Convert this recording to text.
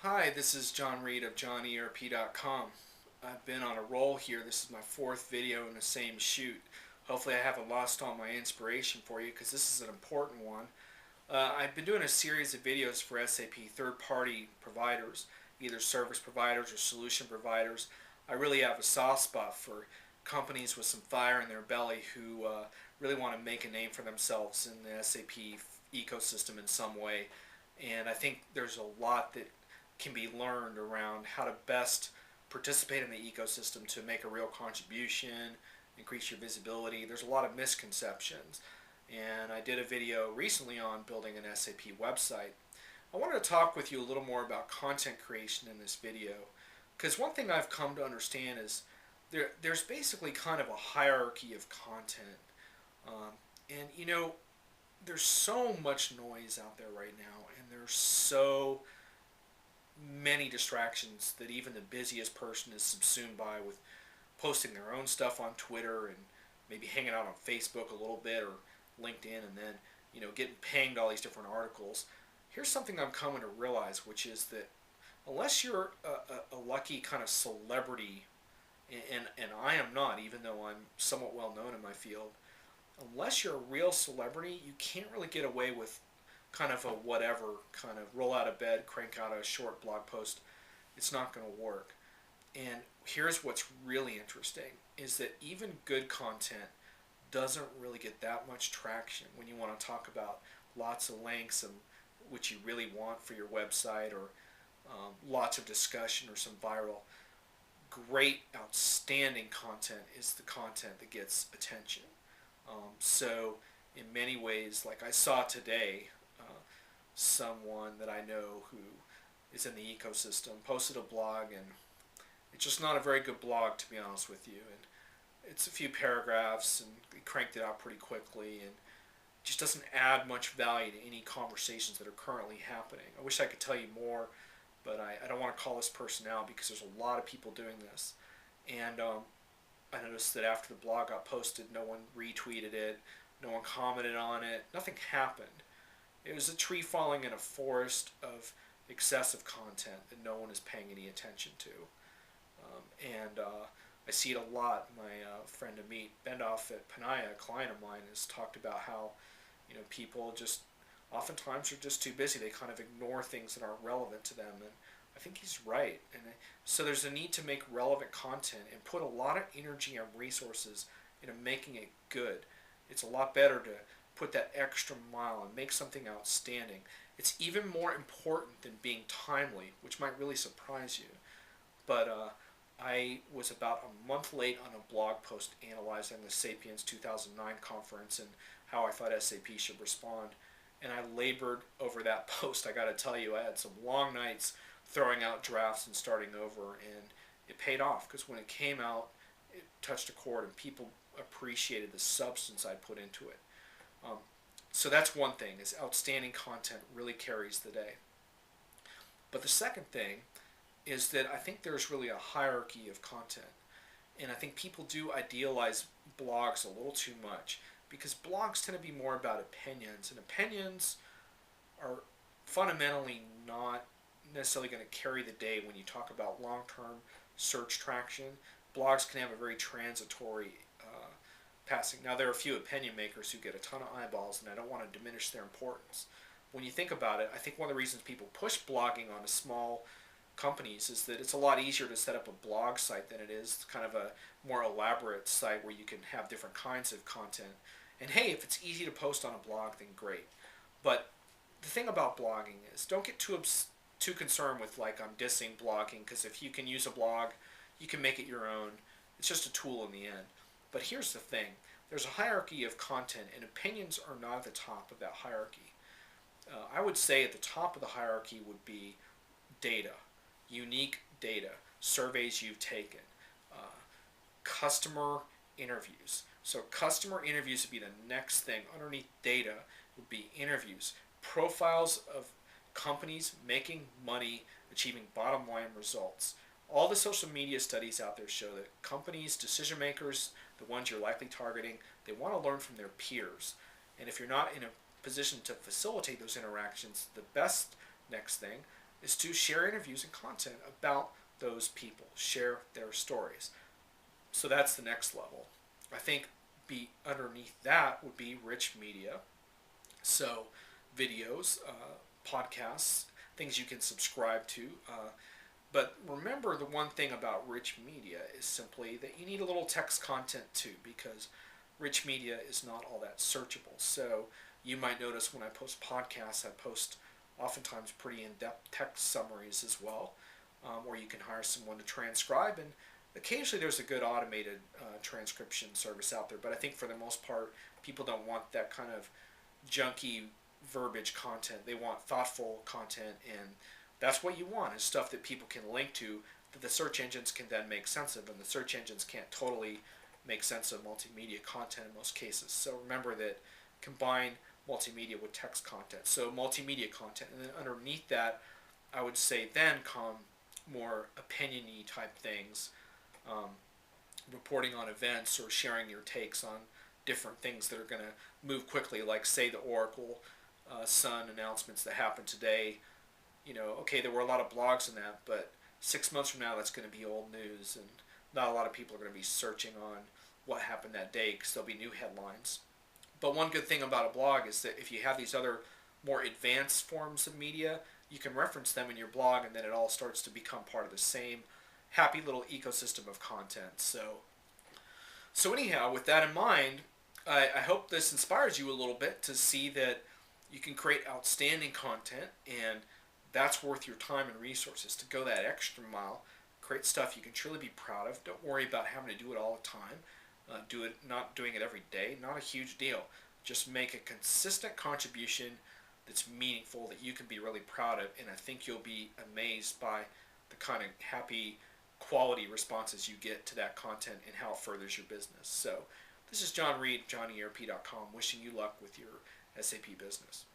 Hi, this is John Reed of JohnERP.com. I've been on a roll here. This is my fourth video in the same shoot. Hopefully I haven't lost all my inspiration for you because this is an important one. I've been doing a series of videos for SAP third-party providers, either service providers or solution providers. I really have a soft spot for companies with some fire in their belly who really want to make a name for themselves in the SAP ecosystem in some way. And I think there's a lot that can be learned around how to best participate in the ecosystem to make a real contribution, increase your visibility. There's a lot of misconceptions. And I did a video recently on building an SAP website. I wanted to talk with you a little more about content creation in this video, because one thing I've come to understand is there's basically kind of a hierarchy of content. And you know, there's so much noise out there right now, and there's so many distractions that even the busiest person is subsumed by, with posting their own stuff on Twitter and maybe hanging out on Facebook a little bit or LinkedIn, and then getting pinged all these different articles. Here's something I'm coming to realize, which is that unless you're a lucky kind of celebrity, and I am not, even though I'm somewhat well known in my field, unless you're a real celebrity, you can't really get away with kind of a whatever, kind of roll out of bed, crank out a short blog post. It's not going to work. And here's what's really interesting, is that even good content doesn't really get that much traction when you want to talk about lots of links and which you really want for your website, or lots of discussion or some viral. Great, outstanding content is the content that gets attention. So in many ways, like I saw today, someone that I know who is in the ecosystem posted a blog, and it's just not a very good blog, to be honest with you. And it's a few paragraphs, and he cranked it out pretty quickly, and just doesn't add much value to any conversations that are currently happening. I wish I could tell you more, but I don't want to call this person out because there's a lot of people doing this. And I noticed that after the blog got posted, no one retweeted it, no one commented on it, nothing happened. It was a tree falling in a forest of excessive content that no one is paying any attention to. And I see it a lot. My friend Amit Bendoff at Panaya, a client of mine, has talked about how people just oftentimes are just too busy. They kind of ignore things that aren't relevant to them. And I think he's right. And so there's a need to make relevant content and put a lot of energy and resources into making it good. It's a lot better to put that extra mile and make something outstanding. It's even more important than being timely, which might really surprise you. But I was about a month late on a blog post analyzing the Sapiens 2009 conference and how I thought SAP should respond. And I labored over that post. I got to tell you, I had some long nights throwing out drafts and starting over, and it paid off, because when it came out, it touched a chord and people appreciated the substance I put into it. So that's one thing, is outstanding content really carries the day. But the second thing is that I think there's really a hierarchy of content. And I think people do idealize blogs a little too much, because blogs tend to be more about opinions, and opinions are fundamentally not necessarily going to carry the day when you talk about long-term search traction. Blogs can have a very transitory passing. Now, there are a few opinion makers who get a ton of eyeballs, and I don't want to diminish their importance. When you think about it, I think one of the reasons people push blogging onto small companies is that it's a lot easier to set up a blog site than it is kind of a more elaborate site where you can have different kinds of content. And hey, if it's easy to post on a blog, then great. But the thing about blogging is, don't get too concerned with, like, I'm dissing blogging, because if you can use a blog, you can make it your own. It's just a tool in the end. But here's the thing. There's a hierarchy of content, and opinions are not at the top of that hierarchy. I would say at the top of the hierarchy would be data, unique data, surveys you've taken, customer interviews. So customer interviews would be the next thing. Underneath data would be interviews, profiles of companies making money, achieving bottom line results. All the social media studies out there show that companies, decision makers, the ones you're likely targeting, they want to learn from their peers. And if you're not in a position to facilitate those interactions, the best next thing is to share interviews and content about those people, share their stories. So that's the next level. I think be underneath that would be rich media. So videos, podcasts, things you can subscribe to. But remember, the one thing about rich media is simply that you need a little text content too, because rich media is not all that searchable. So you might notice when I post podcasts, I post oftentimes pretty in-depth text summaries as well, or you can hire someone to transcribe. And occasionally there's a good automated transcription service out there, but I think for the most part, people don't want that kind of junky verbiage content. They want thoughtful content, and that's what you want, is stuff that people can link to, that the search engines can then make sense of, and the search engines can't totally make sense of multimedia content in most cases. So remember that combine multimedia with text content. So multimedia content, and then underneath that, I would say then come more opinion-y type things, reporting on events or sharing your takes on different things that are going to move quickly, like say the Oracle Sun announcements that happened today. You know, okay, there were a lot of blogs in that, but 6 months from now that's going to be old news, and not a lot of people are going to be searching on what happened that day because there'll be new headlines. But one good thing about a blog is that if you have these other more advanced forms of media, you can reference them in your blog, and then it all starts to become part of the same happy little ecosystem of content. So anyhow, with that in mind, I hope this inspires you a little bit to see that you can create outstanding content, and that's worth your time and resources to go that extra mile, create stuff you can truly be proud of. Don't worry about having to do it all the time. Not doing it every day, not a huge deal. Just make a consistent contribution that's meaningful, that you can be really proud of, and I think you'll be amazed by the kind of happy quality responses you get to that content and how it furthers your business. So this is John Reed, JohnnyERP.com, wishing you luck with your SAP business.